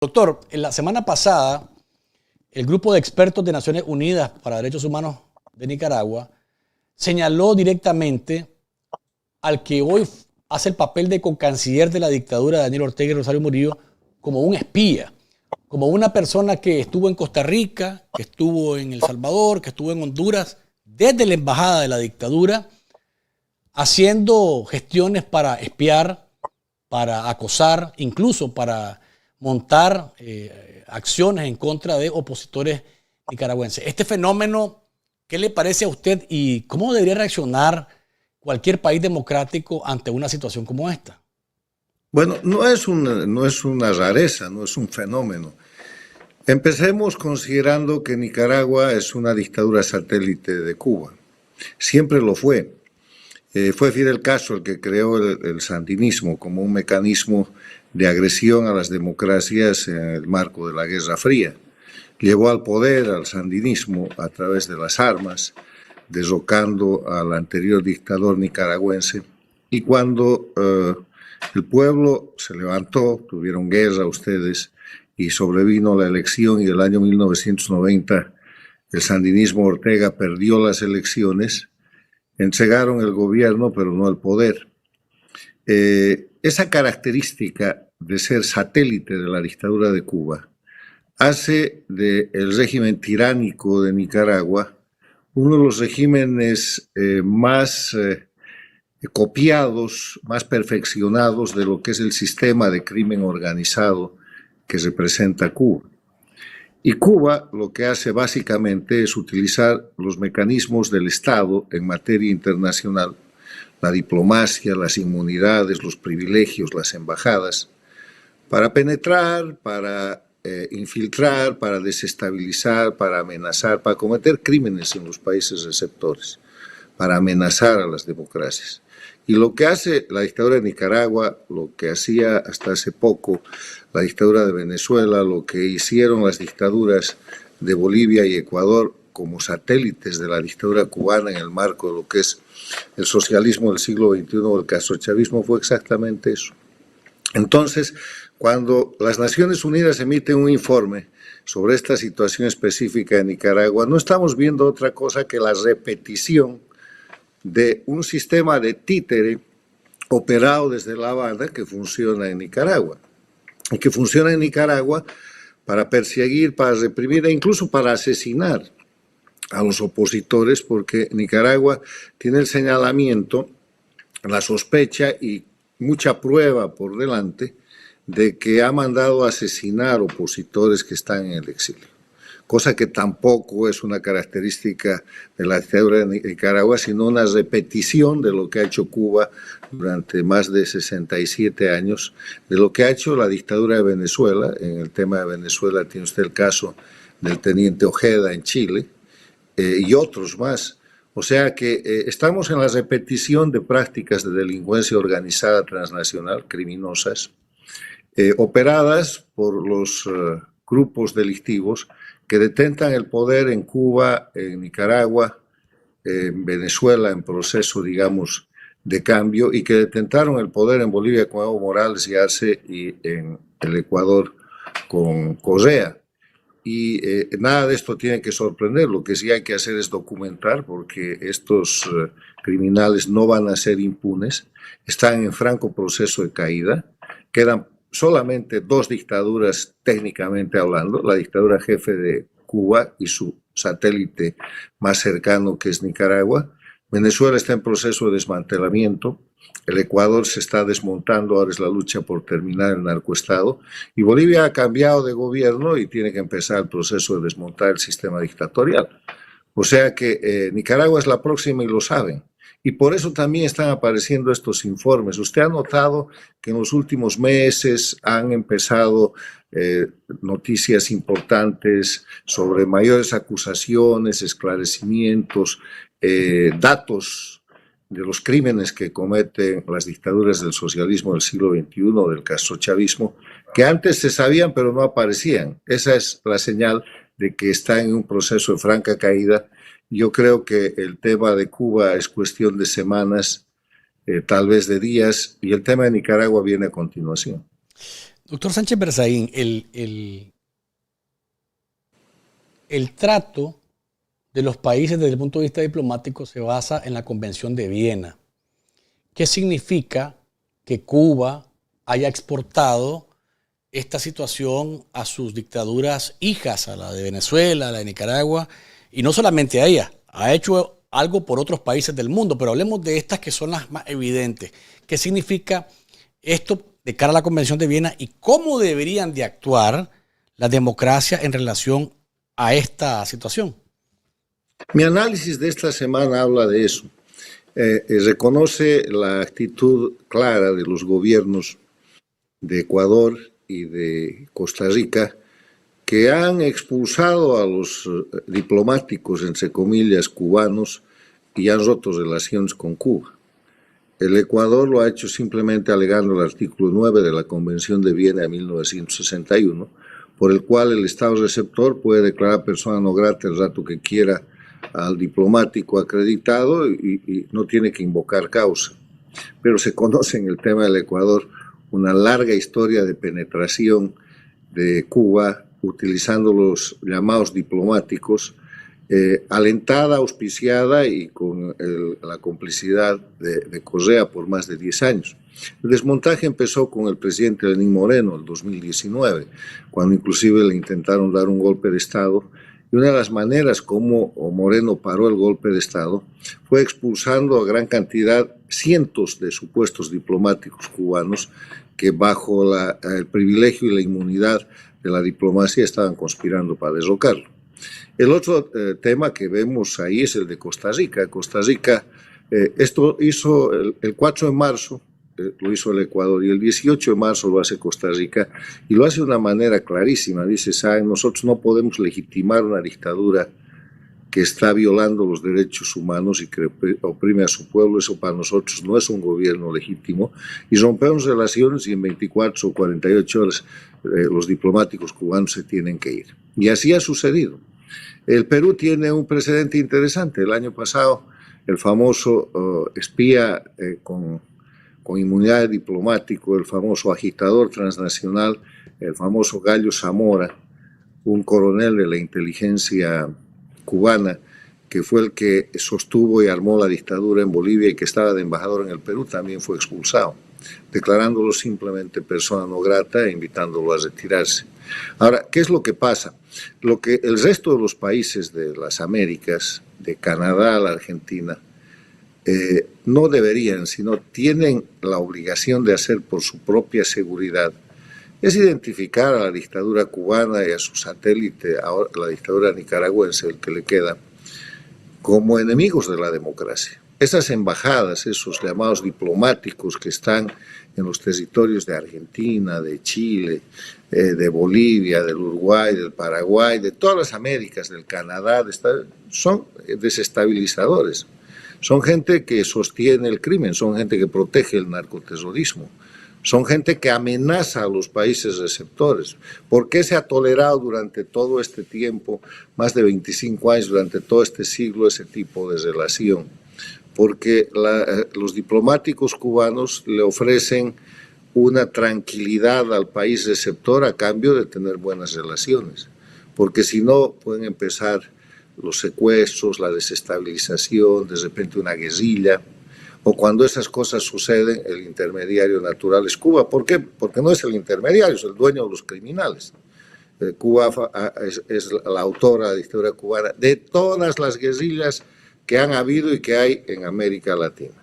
Doctor, en la semana pasada, el grupo de expertos de Naciones Unidas para Derechos Humanos de Nicaragua señaló directamente al que hoy hace el papel de co-canciller de la dictadura, Daniel Ortega y Rosario Murillo, como un espía, como una persona que estuvo en Costa Rica, que estuvo en El Salvador, que estuvo en Honduras, desde la embajada de la dictadura, haciendo gestiones para espiar, para acosar, incluso para montar acciones en contra de opositores nicaragüenses. Este fenómeno, ¿qué le parece a usted y cómo debería reaccionar cualquier país democrático ante una situación como esta? Bueno, no es una rareza, no es un fenómeno. Empecemos considerando que Nicaragua es una dictadura satélite de Cuba. Siempre lo fue. Fue Fidel Castro el que creó el sandinismo como un mecanismo de agresión a las democracias en el marco de la Guerra Fría. Llevó al poder al sandinismo a través de las armas, derrocando al anterior dictador nicaragüense. Y cuando el pueblo se levantó, tuvieron guerra ustedes, y sobrevino la elección, y el año 1990 el sandinismo Ortega perdió las elecciones, entregaron el gobierno, pero no el poder. Esa característica de ser satélite de la dictadura de Cuba hace del régimen tiránico de Nicaragua uno de los regímenes más copiados, más perfeccionados de lo que es el sistema de crimen organizado que representa Cuba. Y Cuba lo que hace básicamente es utilizar los mecanismos del Estado en materia internacional, la diplomacia, las inmunidades, los privilegios, las embajadas, para penetrar, para infiltrar, para desestabilizar, para amenazar, para cometer crímenes en los países receptores, para amenazar a las democracias. Y lo que hace la dictadura de Nicaragua, lo que hacía hasta hace poco la dictadura de Venezuela, lo que hicieron las dictaduras de Bolivia y Ecuador como satélites de la dictadura cubana en el marco de lo que es el socialismo del siglo XXI o el castrochavismo, fue exactamente eso. Entonces, cuando las Naciones Unidas emiten un informe sobre esta situación específica de Nicaragua, no estamos viendo otra cosa que la repetición de un sistema de títere operado desde La Habana que funciona en Nicaragua. Y que funciona en Nicaragua para perseguir, para reprimir e incluso para asesinar a los opositores, porque Nicaragua tiene el señalamiento, la sospecha y mucha prueba por delante de que ha mandado a asesinar opositores que están en el exilio. Cosa que tampoco es una característica de la dictadura de Nicaragua, sino una repetición de lo que ha hecho Cuba durante más de 67 años, de lo que ha hecho la dictadura de Venezuela. En el tema de Venezuela tiene usted el caso del teniente Ojeda en Chile, y otros más. O sea que estamos en la repetición de prácticas de delincuencia organizada transnacional, criminosas, operadas por los grupos delictivos que detentan el poder en Cuba, en Nicaragua, en Venezuela, en proceso, digamos, de cambio, y que detentaron el poder en Bolivia con Evo Morales y Arce, y en el Ecuador con Correa. Y nada de esto tiene que sorprender. Lo que sí hay que hacer es documentar, porque estos criminales no van a ser impunes, están en franco proceso de caída, quedan solamente dos dictaduras técnicamente hablando, la dictadura jefe de Cuba y su satélite más cercano, que es Nicaragua. Venezuela está en proceso de desmantelamiento, el Ecuador se está desmontando, ahora es la lucha por terminar el narcoestado, y Bolivia ha cambiado de gobierno y tiene que empezar el proceso de desmontar el sistema dictatorial. O sea que Nicaragua es la próxima y lo saben. Y por eso también están apareciendo estos informes. Usted ha notado que en los últimos meses han empezado noticias importantes sobre mayores acusaciones, esclarecimientos, datos de los crímenes que cometen las dictaduras del socialismo del siglo XXI, del castrochavismo, que antes se sabían pero no aparecían. Esa es la señal de que está en un proceso de franca caída. Yo creo que el tema de Cuba es cuestión de semanas, tal vez de días, y el tema de Nicaragua viene a continuación. Doctor Sánchez Berzaín, el trato de los países desde el punto de vista diplomático se basa en la Convención de Viena. ¿Qué significa que Cuba haya exportado esta situación a sus dictaduras hijas, a la de Venezuela, a la de Nicaragua, y no solamente a ella, ha hecho algo por otros países del mundo, pero hablemos de estas que son las más evidentes? ¿Qué significa esto de cara a la Convención de Viena y cómo deberían de actuar las democracias en relación a esta situación? Mi análisis de esta semana habla de eso. Reconoce la actitud clara de los gobiernos de Ecuador y de Costa Rica, que han expulsado a los diplomáticos, entre comillas, cubanos, y han roto relaciones con Cuba. El Ecuador lo ha hecho simplemente alegando el artículo 9 de la Convención de Viena de 1961, por el cual el Estado receptor puede declarar persona no grata el rato que quiera al diplomático acreditado y no tiene que invocar causa. Pero se conoce en el tema del Ecuador una larga historia de penetración de Cuba utilizando los llamados diplomáticos, alentada, auspiciada y con la complicidad de Correa por más de 10 años. El desmontaje empezó con el presidente Lenín Moreno en 2019, cuando inclusive le intentaron dar un golpe de Estado. Y una de las maneras como Moreno paró el golpe de Estado fue expulsando a gran cantidad, cientos de supuestos diplomáticos cubanos que bajo el privilegio y la inmunidad de la diplomacia estaban conspirando para derrocarlo. El otro tema que vemos ahí es el de Costa Rica. Costa Rica, esto hizo el 4 de marzo, lo hizo el Ecuador, y el 18 de marzo lo hace Costa Rica, y lo hace de una manera clarísima. Dice, ¿saben? Nosotros no podemos legitimar una dictadura que está violando los derechos humanos y que oprime a su pueblo. Eso para nosotros no es un gobierno legítimo, y rompemos relaciones y en 24 o 48 horas los diplomáticos cubanos se tienen que ir. Y así ha sucedido. El Perú tiene un precedente interesante. El año pasado, el famoso espía con inmunidad de diplomático, el famoso agitador transnacional, el famoso Gallo Zamora, un coronel de la inteligencia cubana, que fue el que sostuvo y armó la dictadura en Bolivia y que estaba de embajador en el Perú, también fue expulsado, declarándolo simplemente persona no grata e invitándolo a retirarse. Ahora, ¿qué es lo que pasa? Lo que el resto de los países de las Américas, de Canadá a la Argentina, no deberían, sino tienen la obligación de hacer por su propia seguridad, es identificar a la dictadura cubana y a su satélite, ahora la dictadura nicaragüense, el que le queda, como enemigos de la democracia. Esas embajadas, esos llamados diplomáticos que están en los territorios de Argentina, de Chile, de Bolivia, del Uruguay, del Paraguay, de todas las Américas, del Canadá, son desestabilizadores. Son gente que sostiene el crimen, son gente que protege el narcoterrorismo, son gente que amenaza a los países receptores. ¿Por qué se ha tolerado durante todo este tiempo, más de 25 años, durante todo este siglo, ese tipo de relación? Porque los diplomáticos cubanos le ofrecen una tranquilidad al país receptor a cambio de tener buenas relaciones, porque si no pueden empezar los secuestros, la desestabilización, de repente una guerrilla, o cuando esas cosas suceden, el intermediario natural es Cuba. ¿Por qué? Porque no es el intermediario, es el dueño de los criminales. Cuba es la autora de la dictadura cubana de todas las guerrillas que han habido y que hay en América Latina.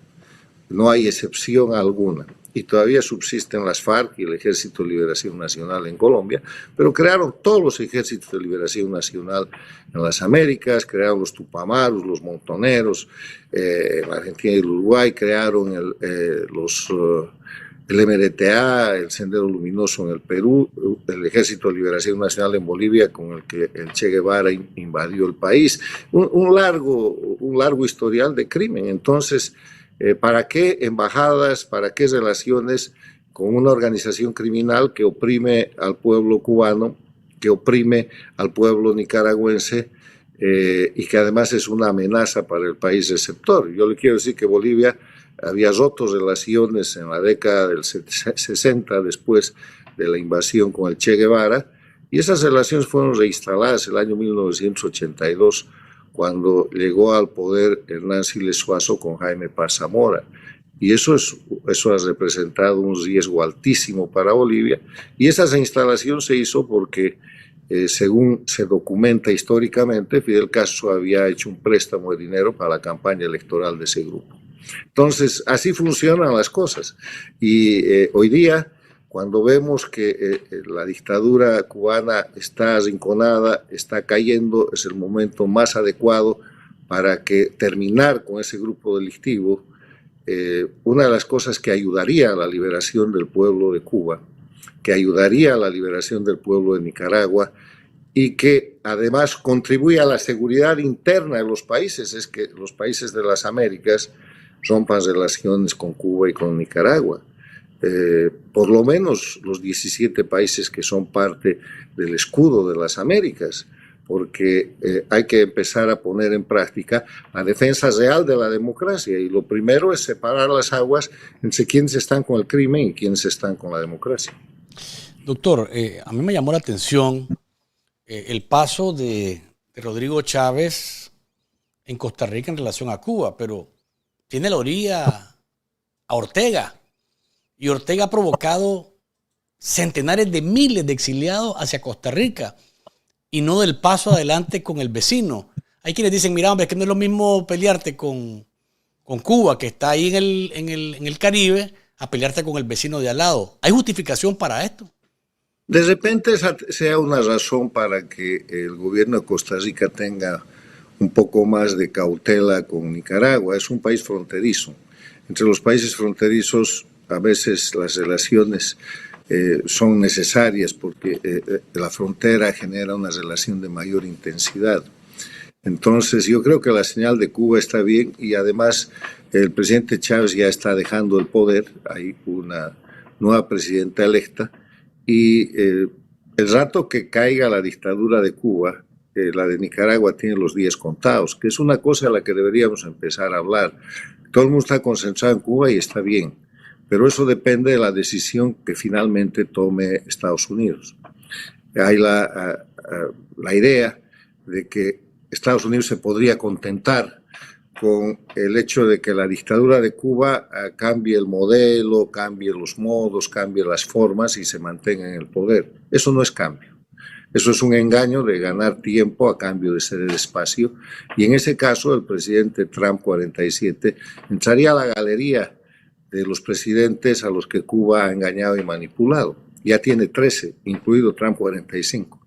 No hay excepción alguna. Y todavía subsisten las FARC y el Ejército de Liberación Nacional en Colombia, pero crearon todos los ejércitos de liberación nacional en las Américas, crearon los Tupamaros, los Montoneros, en Argentina y el Uruguay, crearon el MRTA, el Sendero Luminoso en el Perú, el Ejército de Liberación Nacional en Bolivia, con el que el Che Guevara invadió el país. Un largo historial de crimen. Entonces, ¿para qué embajadas, para qué relaciones con una organización criminal que oprime al pueblo cubano, que oprime al pueblo nicaragüense y que además es una amenaza para el país receptor? Yo le quiero decir que Bolivia había roto relaciones en la década del 60 después de la invasión con el Che Guevara, y esas relaciones fueron reinstaladas el año 1982, cuando llegó al poder Hernán Siles Suazo con Jaime Paz Zamora. Y eso ha representado un riesgo altísimo para Bolivia, y esa reinstalación se hizo porque, según se documenta históricamente, Fidel Castro había hecho un préstamo de dinero para la campaña electoral de ese grupo. Entonces, así funcionan las cosas. Y hoy día, cuando vemos que la dictadura cubana está arrinconada, está cayendo, es el momento más adecuado para terminar con ese grupo delictivo. Una de las cosas que ayudaría a la liberación del pueblo de Cuba, que ayudaría a la liberación del pueblo de Nicaragua, y que además contribuye a la seguridad interna de los países, es que los países de las Américas rompan relaciones con Cuba y con Nicaragua. Por lo menos los 17 países que son parte del escudo de las Américas, porque hay que empezar a poner en práctica la defensa real de la democracia, y lo primero es separar las aguas entre quienes están con el crimen y quienes están con la democracia. Doctor, a mí me llamó la atención el paso de Rodrigo Chávez en Costa Rica en relación a Cuba, pero tiene la orilla a Ortega, y Ortega ha provocado centenares de miles de exiliados hacia Costa Rica y no del paso adelante con el vecino. Hay quienes dicen, mira, hombre, es que no es lo mismo pelearte con Cuba, que está ahí en el Caribe, a pelearte con el vecino de al lado. ¿Hay justificación para esto? De repente esa sea una razón para que el gobierno de Costa Rica tenga un poco más de cautela con Nicaragua. Es un país fronterizo. Entre los países fronterizos, a veces las relaciones son necesarias porque la frontera genera una relación de mayor intensidad. Entonces yo creo que la señal de Cuba está bien, y además el presidente Chávez ya está dejando el poder. Hay una nueva presidenta electa, y el rato que caiga la dictadura de Cuba, la de Nicaragua tiene los días contados, que es una cosa a la que deberíamos empezar a hablar. Todo el mundo está concentrado en Cuba y está bien, pero eso depende de la decisión que finalmente tome Estados Unidos. Hay la idea de que Estados Unidos se podría contentar con el hecho de que la dictadura de Cuba cambie el modelo, cambie los modos, cambie las formas y se mantenga en el poder. Eso no es cambio. Eso es un engaño de ganar tiempo a cambio de ceder espacio, y en ese caso el presidente Trump 47 entraría a la galería de los presidentes a los que Cuba ha engañado y manipulado. Ya tiene 13, incluido Trump 45.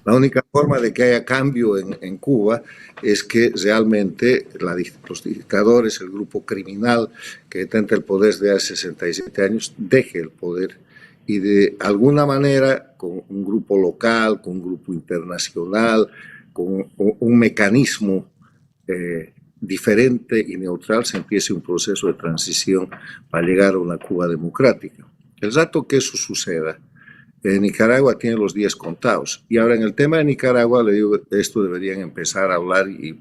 La única forma de que haya cambio en Cuba es que realmente los dictadores, el grupo criminal que detenta el poder desde hace 67 años, deje el poder, y de alguna manera, con un grupo local, con un grupo internacional, con un mecanismo diferente y neutral, se empiece un proceso de transición para llegar a una Cuba democrática. El rato que eso suceda, Nicaragua tiene los días contados. Y ahora, en el tema de Nicaragua, le digo, esto deberían empezar a hablar y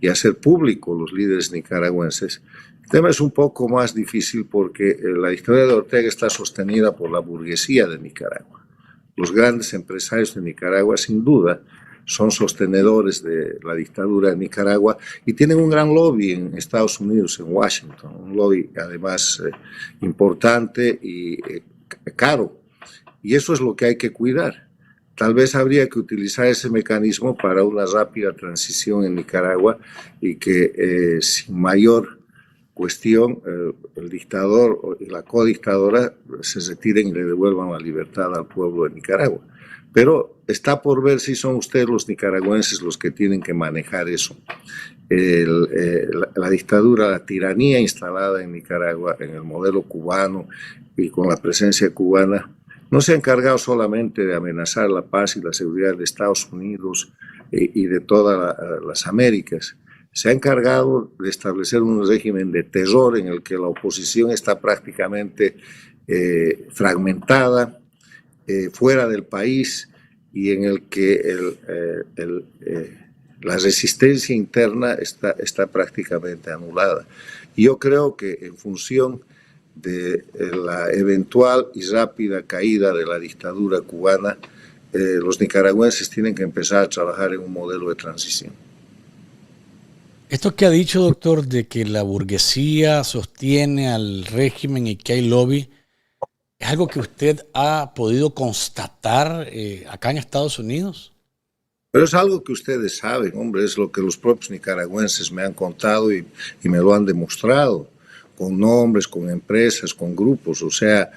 hacer público los líderes nicaragüenses. El tema es un poco más difícil porque la dictadura de Ortega está sostenida por la burguesía de Nicaragua. Los grandes empresarios de Nicaragua, sin duda, son sostenedores de la dictadura de Nicaragua, y tienen un gran lobby en Estados Unidos, en Washington, un lobby además importante y caro. Y eso es lo que hay que cuidar. Tal vez habría que utilizar ese mecanismo para una rápida transición en Nicaragua, y que sin mayor cuestión el dictador y la codictadora se retiren y le devuelvan la libertad al pueblo de Nicaragua. Pero está por ver si son ustedes los nicaragüenses los que tienen que manejar eso. La dictadura, la tiranía instalada en Nicaragua, en el modelo cubano y con la presencia cubana, no se ha encargado solamente de amenazar la paz y la seguridad de Estados Unidos y de todas las Américas. Se ha encargado de establecer un régimen de terror en el que la oposición está prácticamente fragmentada, fuera del país, y en el que la resistencia interna está prácticamente anulada. Y yo creo que en función de la eventual y rápida caída de la dictadura cubana, los nicaragüenses tienen que empezar a trabajar en un modelo de transición. Esto que ha dicho, doctor, de que la burguesía sostiene al régimen y que hay lobby, ¿es algo que usted ha podido constatar acá en Estados Unidos? Pero es algo que ustedes saben, hombre, es lo que los propios nicaragüenses me han contado y me lo han demostrado, con nombres, con empresas, con grupos. O sea,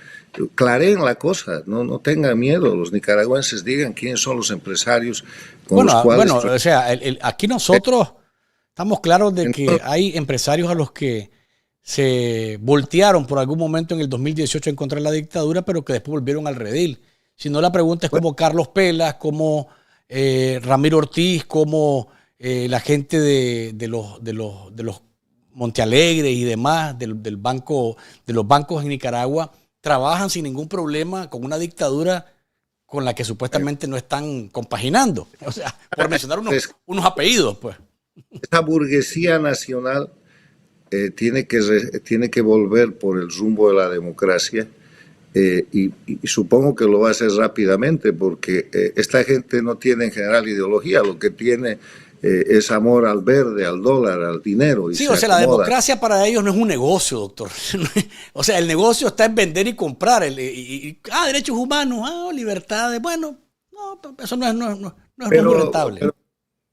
clareen la cosa, no tengan miedo. Los nicaragüenses digan quiénes son los empresarios con los cuales... Bueno, o sea, aquí nosotros estamos claros de que hay empresarios a los que se voltearon por algún momento en el 2018 en contra de la dictadura, pero que después volvieron al redil. Si no, la pregunta es como Carlos Pelas, como Ramiro Ortiz, como la gente de los Montealegre y demás, del banco, de los bancos en Nicaragua, trabajan sin ningún problema con una dictadura con la que supuestamente no están compaginando. O sea, por mencionar unos apellidos, pues. Esa burguesía nacional tiene que volver por el rumbo de la democracia y supongo que lo va a hacer rápidamente porque esta gente no tiene en general ideología, lo que tiene es amor al verde, al dólar, al dinero. Sí, o sea, la democracia para ellos no es un negocio, doctor. O sea, el negocio está en vender y comprar. Derechos humanos, libertades. Bueno, no, eso no es muy rentable.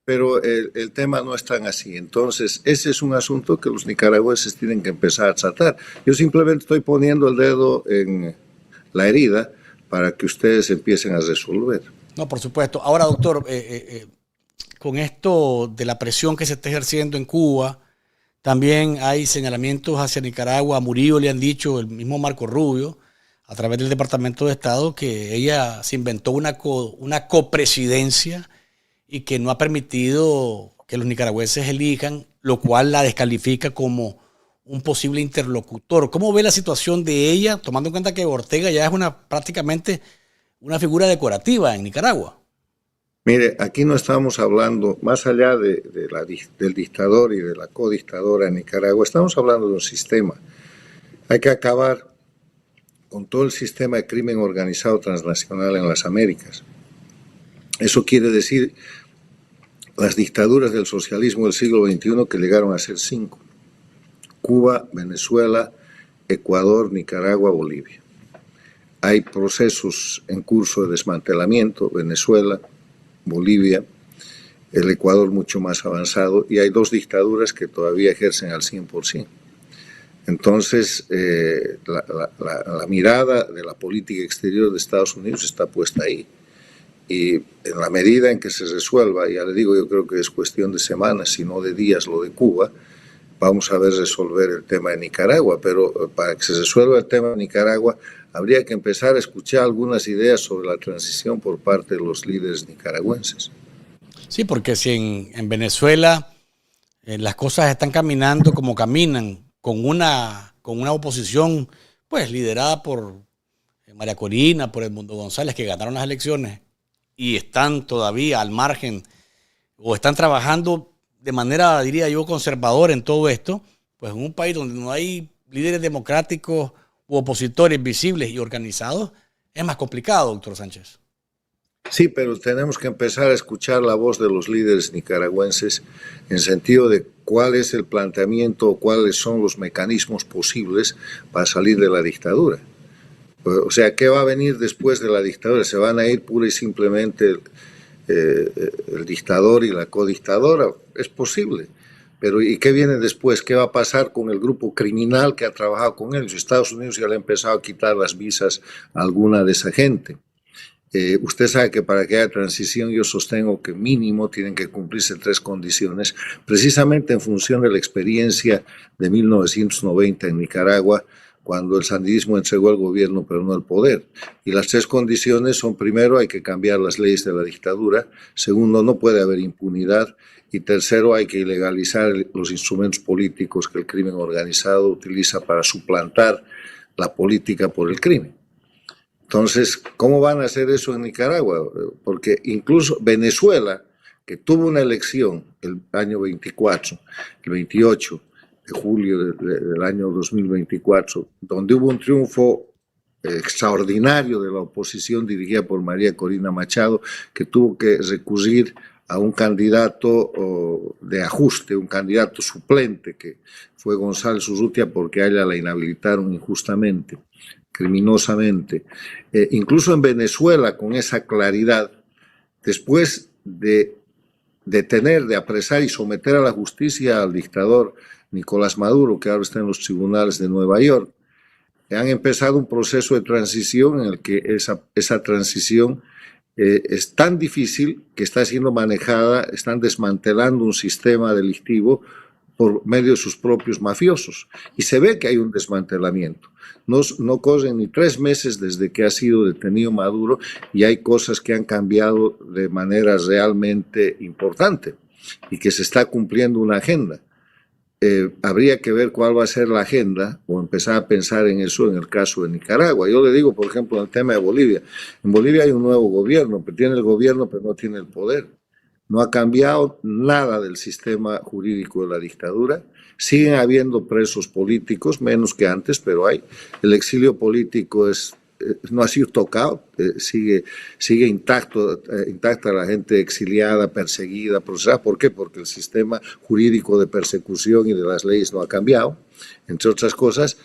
Pero el tema no es tan así. Entonces, ese es un asunto que los nicaragüenses tienen que empezar a tratar. Yo simplemente estoy poniendo el dedo en la herida para que ustedes empiecen a resolver. No, por supuesto. Ahora, doctor, con esto de la presión que se está ejerciendo en Cuba, también hay señalamientos hacia Nicaragua. A Murillo le han dicho, el mismo Marco Rubio, a través del Departamento de Estado, que ella se inventó una copresidencia y que no ha permitido que los nicaragüenses elijan, lo cual la descalifica como un posible interlocutor. ¿Cómo ve la situación de ella, tomando en cuenta que Ortega ya es prácticamente una figura decorativa en Nicaragua? Mire, aquí no estamos hablando, más allá del dictador y de la codictadora en Nicaragua, estamos hablando de un sistema. Hay que acabar con todo el sistema de crimen organizado transnacional en las Américas. Eso quiere decir las dictaduras del socialismo del siglo XXI, que llegaron a ser 5. Cuba, Venezuela, Ecuador, Nicaragua, Bolivia. Hay procesos en curso de desmantelamiento, Venezuela, Bolivia, el Ecuador mucho más avanzado, y hay 2 dictaduras que todavía ejercen al 100%. Entonces, la mirada de la política exterior de Estados Unidos está puesta ahí. Y en la medida en que se resuelva, ya le digo, yo creo que es cuestión de semanas, si no de días, lo de Cuba, vamos a ver resolver el tema de Nicaragua. Pero para que se resuelva el tema de Nicaragua, habría que empezar a escuchar algunas ideas sobre la transición por parte de los líderes nicaragüenses. Sí, porque si en Venezuela las cosas están caminando como caminan, con una oposición pues liderada por María Corina, por Edmundo González, que ganaron las elecciones y están todavía al margen o están trabajando de manera, diría yo, conservadora en todo esto, pues en un país donde no hay líderes democráticos u opositores visibles y organizados, es más complicado, doctor Sánchez. Sí, pero tenemos que empezar a escuchar la voz de los líderes nicaragüenses en sentido de cuál es el planteamiento o cuáles son los mecanismos posibles para salir de la dictadura. O sea, ¿qué va a venir después de la dictadura? ¿Se van a ir pura y simplemente el dictador y la codictadora? Es posible. Pero ¿y qué viene después? ¿Qué va a pasar con el grupo criminal que ha trabajado con ellos? Estados Unidos ya le ha empezado a quitar las visas a alguna de esa gente. Usted sabe que para que haya transición yo sostengo que mínimo tienen que cumplirse 3 condiciones, precisamente en función de la experiencia de 1990 en Nicaragua, cuando el sandinista entregó el gobierno pero no el poder. Y las 3 condiciones son: primero, hay que cambiar las leyes de la dictadura; segundo, no puede haber impunidad; y tercero, hay que ilegalizar los instrumentos políticos que el crimen organizado utiliza para suplantar la política por el crimen. Entonces, ¿cómo van a hacer eso en Nicaragua? Porque incluso Venezuela, que tuvo una elección el año 24, el 28, de julio del año 2024, donde hubo un triunfo extraordinario de la oposición dirigida por María Corina Machado, que tuvo que recurrir a un candidato de ajuste, un candidato suplente, que fue González Urrutia, porque a ella la inhabilitaron injustamente, criminosamente. Incluso en Venezuela, con esa claridad, después de detener, de apresar y someter a la justicia al dictador Nicolás Maduro, que ahora está en los tribunales de Nueva York, han empezado un proceso de transición en el que esa transición es tan difícil que está siendo manejada, están desmantelando un sistema delictivo por medio de sus propios mafiosos. Y se ve que hay un desmantelamiento. No corren ni 3 meses desde que ha sido detenido Maduro y hay cosas que han cambiado de manera realmente importante y que se está cumpliendo una agenda. Habría que ver cuál va a ser la agenda o empezar a pensar en eso en el caso de Nicaragua. Yo le digo, por ejemplo, en el tema de Bolivia. En Bolivia hay un nuevo gobierno, pero tiene el gobierno, pero no tiene el poder. No ha cambiado nada del sistema jurídico de la dictadura. Siguen habiendo presos políticos, menos que antes, pero hay. El exilio político no ha sido tocado, sigue intacta la gente exiliada, perseguida, procesada. ¿Por qué? Porque el sistema jurídico de persecución y de las leyes no ha cambiado, entre otras cosas.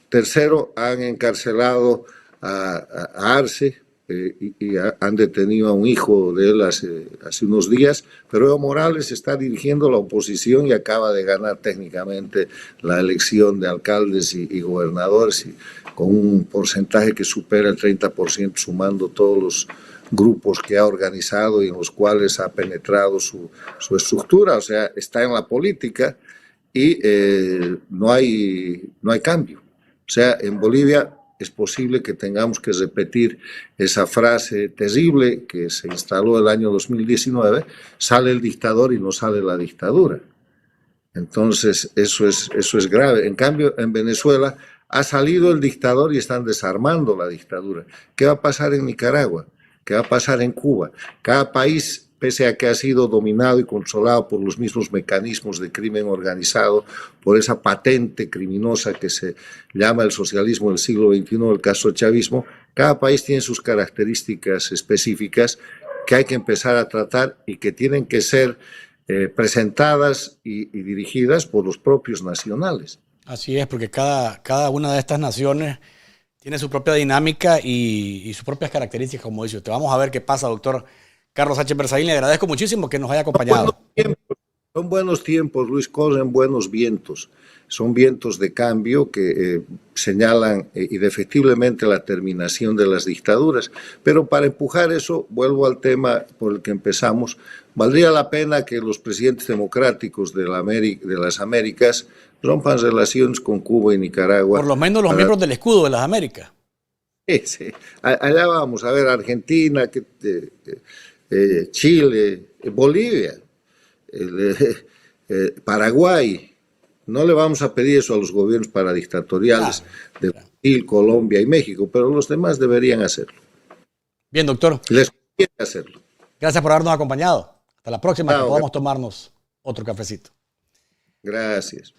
Tercero, han encarcelado a Arce, y han detenido a un hijo de él hace unos días, pero Evo Morales está dirigiendo la oposición y acaba de ganar técnicamente la elección de alcaldes y gobernadores con un porcentaje que supera el 30%, sumando todos los grupos que ha organizado y en los cuales ha penetrado su estructura. O sea, está en la política y no hay cambio. O sea, en Bolivia es posible que tengamos que repetir esa frase terrible que se instaló el año 2019, sale el dictador y no sale la dictadura. Entonces, eso es grave. En cambio, en Venezuela ha salido el dictador y están desarmando la dictadura. ¿Qué va a pasar en Nicaragua? ¿Qué va a pasar en Cuba? Cada país, pese a que ha sido dominado y controlado por los mismos mecanismos de crimen organizado, por esa patente criminosa que se llama el socialismo del siglo XXI, el castrochavismo, cada país tiene sus características específicas que hay que empezar a tratar y que tienen que ser presentadas y dirigidas por los propios nacionales. Así es, porque cada una de estas naciones tiene su propia dinámica y sus propias características, como dice usted. Vamos a ver qué pasa, doctor Carlos H. Berzaín. Le agradezco muchísimo que nos haya acompañado. Son buenos tiempos, Luis, corren buenos vientos. Son vientos de cambio que señalan indefectiblemente la terminación de las dictaduras. Pero para empujar eso, vuelvo al tema por el que empezamos, valdría la pena que los presidentes democráticos de las Américas rompan relaciones con Cuba y Nicaragua. Por lo menos los miembros del escudo de las Américas. Sí. Allá vamos a ver Argentina, Chile, Bolivia, Paraguay. No le vamos a pedir eso a los gobiernos paradictatoriales de Brasil, Colombia y México, pero los demás deberían hacerlo. Bien, doctor. Les conviene hacerlo. Gracias por habernos acompañado. Hasta la próxima, que podamos tomarnos otro cafecito. Gracias.